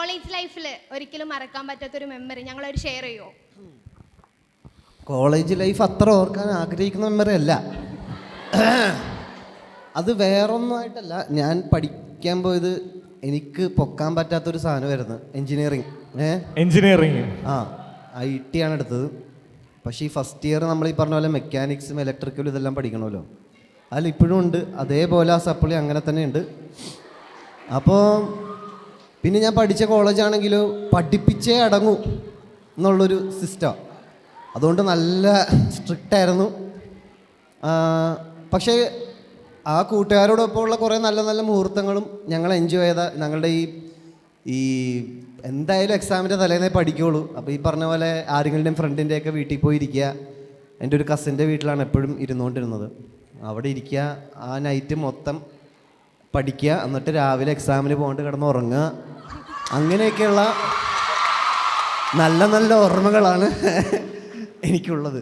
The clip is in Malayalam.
കോളേജ് ലൈഫിൽ ഒരിക്കലും മറക്കാൻ പറ്റാത്തൊരു മെമ്മറി ഞങ്ങളൊരു ഷെയർ ചെയ്യുമോ? കോളേജ് ലൈഫ് അത്ര ഓർക്കാൻ ആഗ്രഹിക്കുന്ന മെമ്മറി അല്ല. അത് വേറൊന്നുമായിട്ടല്ല. ഞാൻ പഠിക്കാൻ പോയത് എനിക്ക് പൊക്കാൻ പറ്റാത്തൊരു സാധനമായിരുന്നു, എൻജിനീയറിങ്. എൻജിനീയറിങ് IT ആണ് എടുത്തത്. പക്ഷേ ഈ ഫസ്റ്റ് ഇയർ നമ്മൾ ഈ പറഞ്ഞ പോലെ മെക്കാനിക്സും ഇലക്ട്രിക്കലും ഇതെല്ലാം പഠിക്കണമല്ലോ. അതിൽ ഇപ്പോഴും ഉണ്ട്, അതേപോലെ ആ സപ്ലി അങ്ങനെ തന്നെ ഉണ്ട്. അപ്പോൾ പിന്നെ ഞാൻ പഠിച്ച കോളേജാണെങ്കിലോ പഠിപ്പിച്ചേ അടങ്ങൂ എന്നുള്ളൊരു സിസ്റ്റം. അതുകൊണ്ട് നല്ല സ്ട്രിക്റ്റായിരുന്നു. പക്ഷേ ആ കൂട്ടുകാരോടൊപ്പമുള്ള കുറേ നല്ല നല്ല മുഹൂർത്തങ്ങളും ഞങ്ങൾ എൻജോയ് ചെയ്ത, ഞങ്ങളുടെ ഈ എന്തായാലും എക്സാമിൻ്റെ തലേന്നേ പഠിക്കുകയുള്ളൂ. അപ്പോൾ ഈ പറഞ്ഞ പോലെ ആരെങ്കിലും ഫ്രണ്ടിൻ്റെയൊക്കെ വീട്ടിൽ പോയി ഇരിക്കുക. എൻ്റെ ഒരു കസിൻ്റെ വീട്ടിലാണ് എപ്പോഴും ഇരുന്നുകൊണ്ടിരുന്നത്. അവിടെ ഇരിക്കുക, ആ നൈറ്റ് മൊത്തം പഠിക്കുക, എന്നിട്ട് രാവിലെ എക്സാമിന് പോകാണ്ട് കിടന്ന് ഉറങ്ങുക. അങ്ങനെയൊക്കെയുള്ള നല്ല നല്ല ഓർമ്മകളാണ് എനിക്കുള്ളത്.